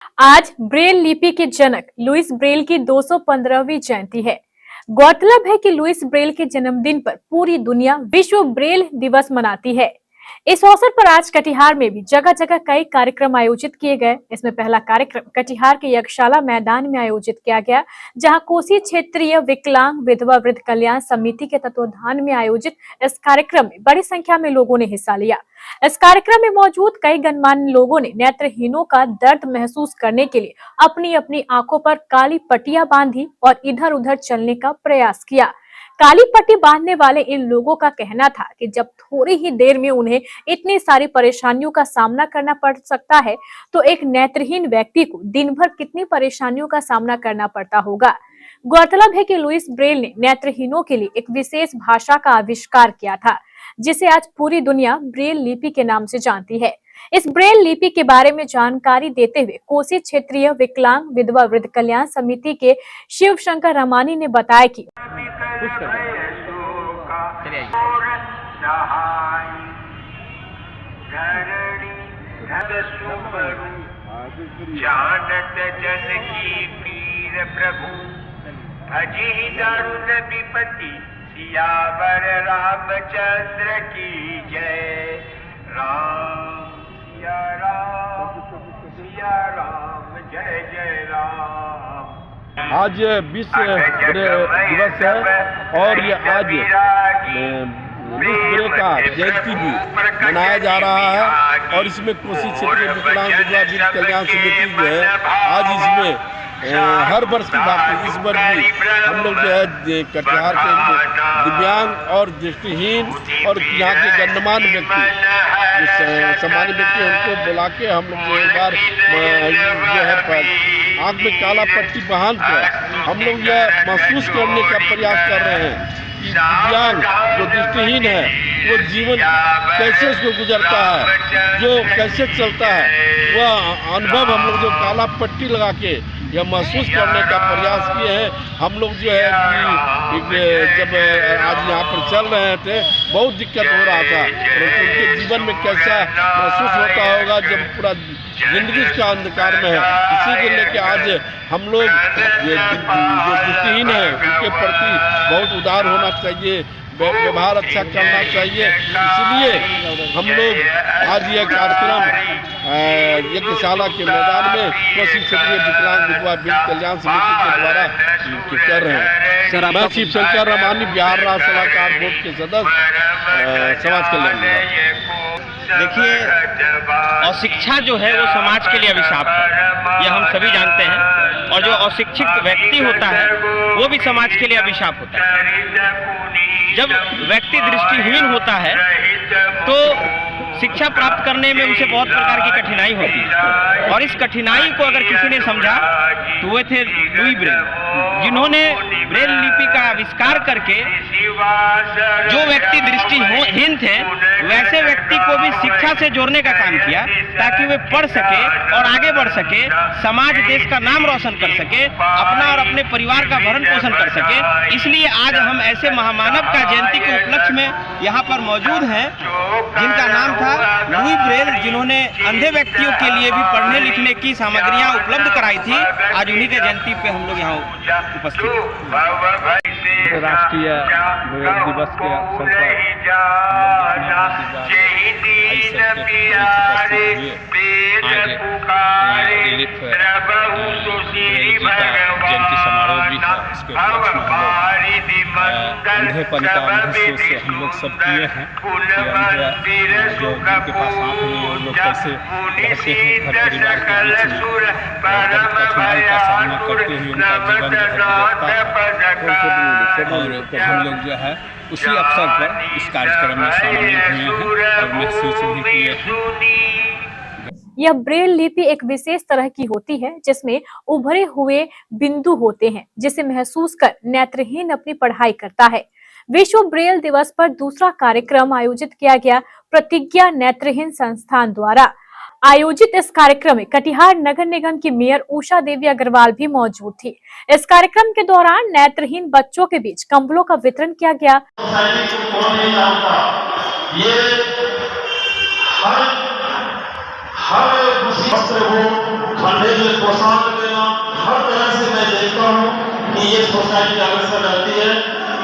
आज ब्रेल लिपि के जनक लुईस ब्रेल की 215वीं जयंती है। गौरतलब है कि लुईस ब्रेल के जन्मदिन पर पूरी दुनिया विश्व ब्रेल दिवस मनाती है। इस अवसर पर आज कटिहार में भी जगह जगह कई कार्यक्रम आयोजित किए गए। इसमें पहला कार्यक्रम कटिहार के यज्ञशाला मैदान में आयोजित किया गया, जहां कोसी क्षेत्रीय विकलांग विधवा वृद्ध कल्याण समिति के तत्वाधान में आयोजित इस कार्यक्रम में बड़ी संख्या में लोगों ने हिस्सा लिया। इस कार्यक्रम में मौजूद कई गणमान्य लोगों ने नेत्रहीनों का दर्द महसूस करने के लिए अपनी अपनी आंखों पर काली पट्टियां बांधी और इधर उधर चलने का प्रयास किया। काली पट्टी बांधने वाले इन लोगों का कहना था कि जब थोड़ी ही देर में उन्हें इतनी सारी परेशानियों का सामना करना पड़ सकता है, तो एक नेत्रहीन व्यक्ति को दिन भर कितनी परेशानियों का सामना करना पड़ता होगा। गौरतलब है कि लुईस ब्रेल ने नेत्रहीनों के लिए एक विशेष भाषा का आविष्कार किया था, जिसे आज पूरी दुनिया ब्रेल लिपि के नाम से जानती है। इस ब्रेल लिपि के बारे में जानकारी देते हुए कोसी क्षेत्रीय विकलांग विधवा वृद्ध कल्याण समिति के शिव शंकर रमानी ने बताया कि जानत जन की पीर प्रभु भजी दारुण विपति सियावर रामचंद्र की जय। राम सिया राम जय जय राम। आज विश्व दिवस है और ये आज लुईस ब्रेल का जयंती भी मनाया जा रहा है और इसमें कोसी क्षेत्रीय विकलांग विधवा वृद्ध कल्याण समिति जो है आज इसमें हर वर्ष की बात इस वर्ष भी हम लोग जो है कटिहार के दिव्यांग और दृष्टिहीन और यहाँ के गणमान्य व्यक्ति सामान्य व्यक्ति उनको बुला के हम लोग जो एक बार जो है आँख में काला पट्टी बांध कर हम लोग यह महसूस करने का प्रयास कर रहे हैं कि दिव्यांग जो दृष्टिहीन है वो जीवन कैसे उसको गुजरता है, जो कैसे चलता है, वह अनुभव हम लोग जो काला पट्टी लगा के यह महसूस करने का प्रयास किए हैं। हम लोग जो है कि जब आज यहाँ पर चल रहे थे बहुत दिक्कत हो रहा था, परंतु उनके जीवन में कैसा महसूस होता होगा जब पूरा जिंदगी इसका अंधकार में है। इसी के लेके आज हम लोग जो दृष्टिहीन है उनके प्रति बहुत उदार होना चाहिए, व्यवहार अच्छा करना चाहिए। इसलिए हम लोग आज यह कार्यक्रम यज्ञशाला के मैदान में कोसी क्षेत्रीय विकलांग विधवा वृद्ध कल्याण समिति के द्वारा कर रहे हैं। मैं शिव शंकर रमानी, बिहार राज्य सलाहकार बोर्ड के सदस्य, समाज कल्याण विभाग। देखिए, अशिक्षा जो है वो समाज के लिए अभिशाप है, यह हम सभी जानते हैं। और जो अशिक्षित व्यक्ति होता है वो भी समाज के लिए अभिशाप होता है। जब व्यक्ति दृष्टिहीन होता है तो शिक्षा प्राप्त करने में उसे बहुत प्रकार की कठिनाई होती है, और इस कठिनाई को अगर किसी ने समझा तो वे थे लुईस ब्रेल, जिन्होंने ब्रेल लिपि का आविष्कार करके जो व्यक्ति दृष्टिहीन थे वैसे व्यक्ति को भी शिक्षा से जोड़ने का काम किया, ताकि वे पढ़ सके और आगे बढ़ सके, समाज देश का नाम रोशन कर सके, अपना और अपने परिवार का भरण पोषण कर सके। इसलिए आज हम ऐसे महामानव का जयंती के उपलक्ष्य में यहाँ पर मौजूद हैं, जिनका नाम था लुईस ब्रेल, जिन्होंने अंधे व्यक्तियों के लिए भी पढ़ने लिखने की सामग्रियां उपलब्ध कराई थी। आज उन्हीं के जयंती पे हम लोग यहाँ उपस्थित हैं। राष्ट्रीय ब्रेल दिवस के अवसर पर जयंती समारोह भी था। इसके अंधेपन का महसूस हम लोग सब किए हैं कि जो जिनके पास आँख नहीं है वो लोग कैसे रहते हैं घर परिवार के बीच में, कठिनाई का सामना करते हुए उनका जीवन गुजरता है। और हम लोग जो है उसी अवसर पर इस कार्यक्रम में शामिल हुए हैं और महसूस भी किए हैं। यह ब्रेल लिपि एक विशेष तरह की होती है, जिसमें उभरे हुए बिंदु होते हैं, जिसे महसूस कर नेत्रहीन अपनी पढ़ाई करता है। विश्व ब्रेल दिवस पर दूसरा कार्यक्रम आयोजित किया गया। प्रतिज्ञा नेत्रहीन संस्थान द्वारा आयोजित इस कार्यक्रम में कटिहार नगर निगम की मेयर उषा देवी अग्रवाल भी मौजूद थी। इस कार्यक्रम के दौरान नेत्रहीन बच्चों के बीच कंबलों का वितरण किया गया। हर वस्त्र हो, ठंडे में पोशाक देना, हर तरह से मैं देखता हूँ कि ये सोसाइटी अग्रसर रहती है।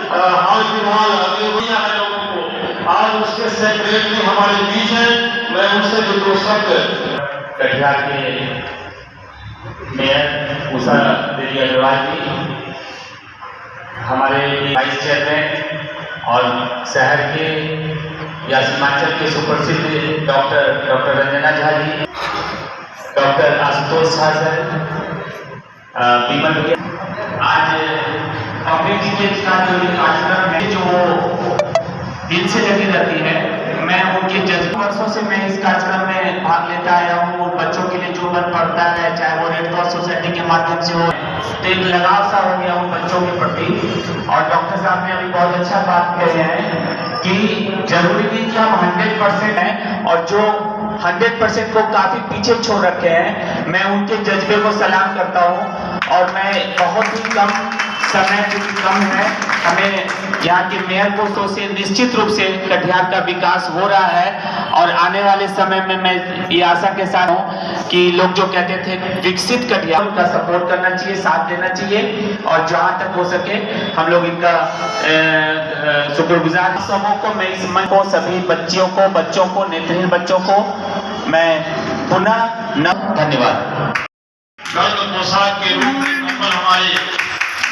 हाल फिलहाल अभी हुई है लोगों को, आज उसके सेक्रेटरी हमारे बीच है, मैं उनसे भी दो शब्द कटिहार के मेयर उषा देवी अग्रवाल जी, हमारे वाइस चेयरमैन और शहर के या सीमांचल के सुप्रसिद्ध doctor Ranjana Jha ji, doctor Ashutosh Jha sir, विमल भैया, आज अमृत जी के साथ जो कार्यक्रम है जो दिल से लगी रहती है, मैं उनके जज्बे वर्षों से मैं इस कार्यक्रम में भाग लेता आया हूँ। उन बच्चों के लिए जो बन पड़ता है, चाहे वो रेड क्रॉस सोसाइटी के माध्यम से हो, तो एक लगाव सा हो गया उन बच्चों के प्रति। और डॉक्टर साहब ने अभी बहुत अच्छा बात कही है कि जरूरी नहीं कि हम 100% हैं, और जो 100% को काफी पीछे छोड़ रखे हैं, मैं उनके जज्बे को सलाम करता हूँ। और मैं बहुत ही कम समय चूंकि कम है, हमें यहाँ के मेयर पोस्टों से निश्चित रूप से कटिहार का विकास हो रहा है। और आने वाले समय में मैं ये आशा के साथ हूँ कि लोग जो कहते थे विकसित कटिहार, उनका सपोर्ट करना चाहिए, साथ देना चाहिए, और जहाँ तक हो सके हम लोग इनका शुक्रगुजार सबों को, मैं इस मन को, सभी बच्चों को नेत्रहीन बच्चों को मैं पुनः धन्यवाद। गर्म पोशाक के रूप में कंबल हमारी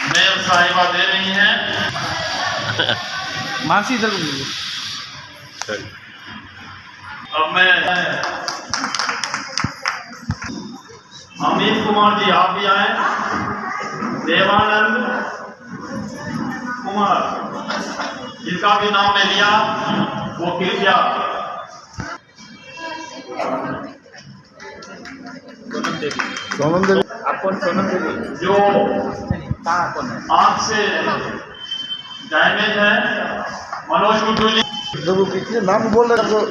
मेयर साहिबा दे रही हैं। मासी जरूर। अब मैं अमित कुमार जी आप भी आए, देवानंद कुमार जिनका भी नाम मैं लिया वो कृपया सोनम देवी। आप कौन? सोनम देवी जो कौन है? आंख से डैमेज है, मनोज गुड्डू जी। जरूर कीजिए, नाम बोल रहे हैं।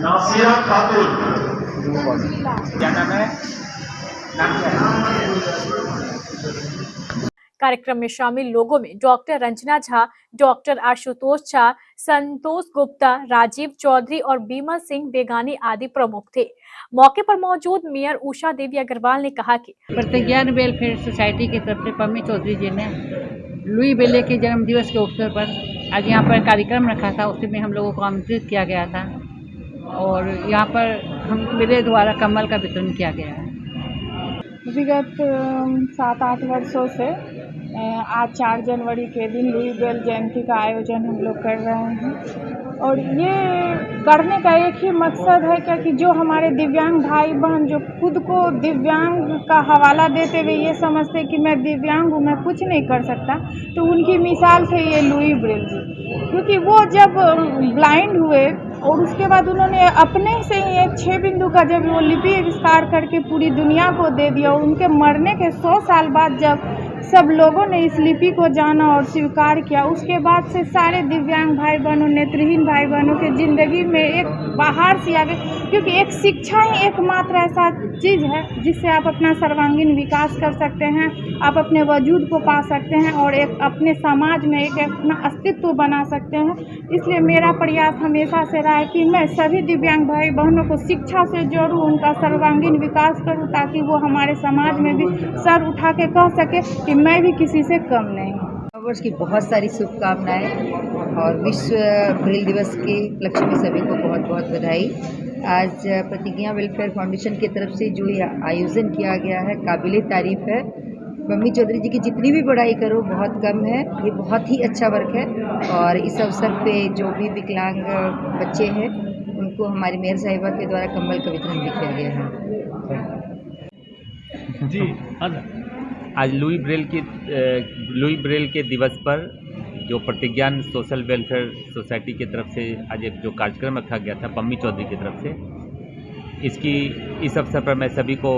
नासिरा खातून। क्या नाम है? नाम क्या है? कार्यक्रम में शामिल लोगों में डॉक्टर रंजना झा, डॉक्टर आशुतोष झा, संतोष गुप्ता, राजीव चौधरी और बीमल सिंह बेगानी आदि प्रमुख थे। मौके पर मौजूद मेयर उषा देवी अग्रवाल ने कहा कि प्रज्ञान वेलफेयर सोसाइटी की तरफ से पम्मी चौधरी जी ने लुई ब्रेल के जन्म दिवस के अवसर पर आज यहाँ पर कार्यक्रम रखा था, उसमें हम लोगों को आमंत्रित किया गया था और यहाँ पर मेरे द्वारा कम्बल का वितरण किया गया है। विगत 7-8 वर्षों से आज 4 जनवरी के दिन लुई ब्रेल जयंती का आयोजन हम लोग कर रहे हैं और ये करने का एक ही मकसद है क्या कि जो हमारे दिव्यांग भाई बहन जो खुद को दिव्यांग का हवाला देते हुए ये समझते कि मैं दिव्यांग हूँ, मैं कुछ नहीं कर सकता, तो उनकी मिसाल थे ये लुई ब्रेल जी। क्योंकि वो जब ब्लाइंड हुए और उसके बाद उन्होंने अपने से ही एक 6 बिंदु का जब वो लिपि आविष्कार करके पूरी दुनिया को दे दिया और उनके मरने के 100 साल बाद जब सब लोगों ने इस लिपि को जाना और स्वीकार किया, उसके बाद से सारे दिव्यांग भाई बहनों, नेत्रहीन भाई बहनों के ज़िंदगी में एक बाहर सी आ गई। क्योंकि एक शिक्षा ही एकमात्र ऐसा चीज़ है जिससे आप अपना सर्वांगीण विकास कर सकते हैं, आप अपने वजूद को पा सकते हैं और एक अपने समाज में एक अपना अस्तित्व बना सकते हैं। इसलिए मेरा प्रयास हमेशा से रहा है कि मैं सभी दिव्यांग भाई बहनों को शिक्षा से जोड़ूँ, उनका सर्वांगीण विकास करूँ, ताकि वो हमारे समाज में भी सर उठा के कह सके कि मैं भी किसी से कम नहीं हूँ। वर्ष की बहुत सारी शुभकामनाएं और विश्व ब्रेल दिवस के उपलक्ष्य में सभी को बहुत बहुत बधाई। आज प्रतिज्ञा वेलफेयर फाउंडेशन की तरफ से जो ये आयोजन किया गया है काबिले तारीफ है। पम्मी चौधरी जी की जितनी भी बड़ाई करो बहुत कम है, ये बहुत ही अच्छा वर्क है और इस अवसर पे जो भी विकलांग बच्चे हैं उनको हमारी मेयर साहिबा के द्वारा कंबल का वितरण भी किया गया है। जी आज लुई ब्रेल के दिवस पर जो प्रतिज्ञान सोशल वेलफेयर सोसाइटी की तरफ से आज एक जो कार्यक्रम रखा गया था पम्मी चौधरी की तरफ से, इस अवसर पर मैं सभी को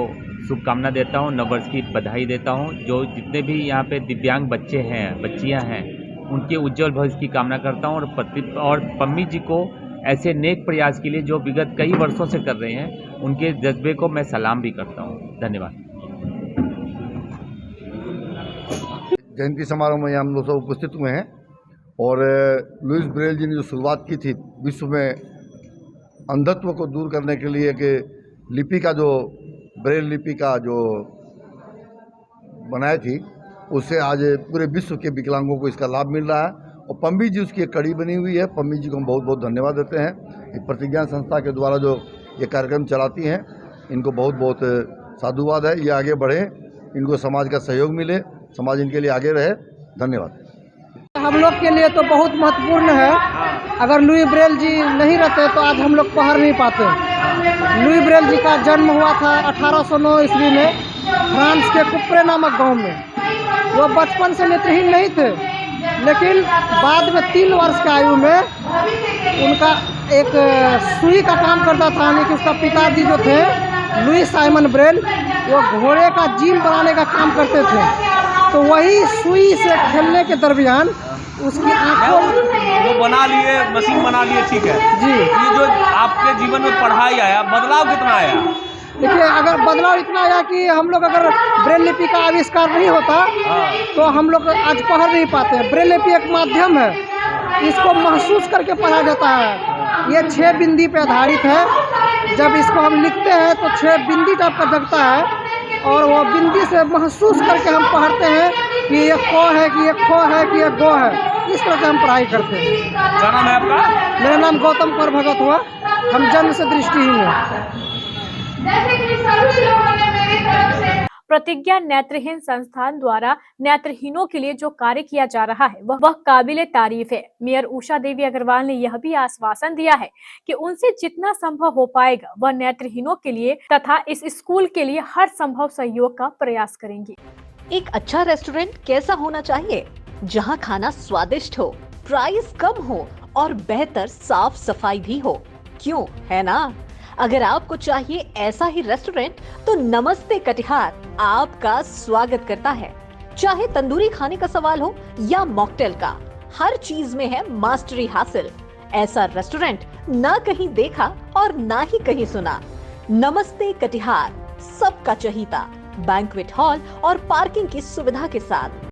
शुभकामना देता हूं, नववर्ष की बधाई देता हूं। जो जितने भी यहाँ पे दिव्यांग बच्चे हैं, बच्चियां हैं, उनके उज्जवल भविष्य की कामना करता हूं और पम्मी जी को ऐसे नेक प्रयास के लिए जो विगत कई वर्षों से कर रहे हैं, उनके जज्बे को मैं सलाम भी करता हूँ। धन्यवाद। जयंती समारोह में हम लोग सब उपस्थित हुए हैं और लुइस ब्रेल जी ने जो शुरुआत की थी विश्व में अंधत्व को दूर करने के लिए कि लिपि का जो ब्रेल लिपि का जो बनाई थी, उससे आज पूरे विश्व के विकलांगों को इसका लाभ मिल रहा है। और पम्मी जी उसकी एक कड़ी बनी हुई है। पम्मी जी को हम बहुत बहुत धन्यवाद देते हैं। एक प्रतिज्ञान संस्था के द्वारा जो ये कार्यक्रम चलाती हैं, इनको बहुत बहुत साधुवाद है। ये आगे बढ़े, इनको समाज का सहयोग मिले, समाज इनके लिए आगे रहे। धन्यवाद। हम लोग के लिए तो बहुत महत्वपूर्ण है। अगर लुई ब्रेल जी नहीं रहते तो आज हम लोग पढ़ नहीं पाते। लुई ब्रेल जी का जन्म हुआ था 1809 ईस्वी में फ्रांस के कुप्रे नामक गांव में। वो बचपन से नेत्रहीन नहीं थे, लेकिन बाद में 3 वर्ष की आयु में उनका एक सुई का काम करता था, यानी कि उसका पिताजी जो थे लुई साइमन ब्रेल, वो घोड़े का जीम बनाने का काम करते थे। तो वही सुई से खेलने के दरमियान उसकी आंखों वो बना लिए, मशीन बना लिए, ठीक है जी। ये जो आपके जीवन में पढ़ाई आया, बदलाव कितना आया? देखिए, अगर बदलाव इतना आया कि हम लोग अगर ब्रेल लिपि का आविष्कार नहीं होता तो हम लोग आज पढ़ नहीं पाते। ब्रेल लिपि एक माध्यम है, इसको महसूस करके पढ़ा जाता है। ये 6 बिंदी पे आधारित है। जब इसको हम लिखते हैं तो 6 बिंदी टाइप का जगता है, और वो बिंदी से महसूस करके हम पढ़ते हैं कि ये क है, कि ये ख है, कि ये गो है। इस तरह से हम पढ़ाई करते हैं। क्या नाम है आपका? मेरा नाम गौतम कौर भगत हुआ। हम जन्म से दृष्टिहीन हैं। प्रतिज्ञा नेत्रहीन संस्थान द्वारा नेत्रहीनों के लिए जो कार्य किया जा रहा है वह काबिले तारीफ है। मेयर उषा देवी अग्रवाल ने यह भी आश्वासन दिया है कि उनसे जितना संभव हो पाएगा वह नेत्रहीनों के लिए तथा इस स्कूल के लिए हर संभव सहयोग का प्रयास करेंगी। एक अच्छा रेस्टोरेंट कैसा होना चाहिए? जहां खाना स्वादिष्ट हो, प्राइस कम हो और बेहतर साफ सफाई भी हो। क्यों, है ना? अगर आपको चाहिए ऐसा ही रेस्टोरेंट तो नमस्ते कटिहार आपका स्वागत करता है। चाहे तंदूरी खाने का सवाल हो या मॉकटेल का, हर चीज में है मास्टरी हासिल। ऐसा रेस्टोरेंट ना कहीं देखा और ना ही कहीं सुना। नमस्ते कटिहार, सबका चहीता, बैंक्वेट हॉल और पार्किंग की सुविधा के साथ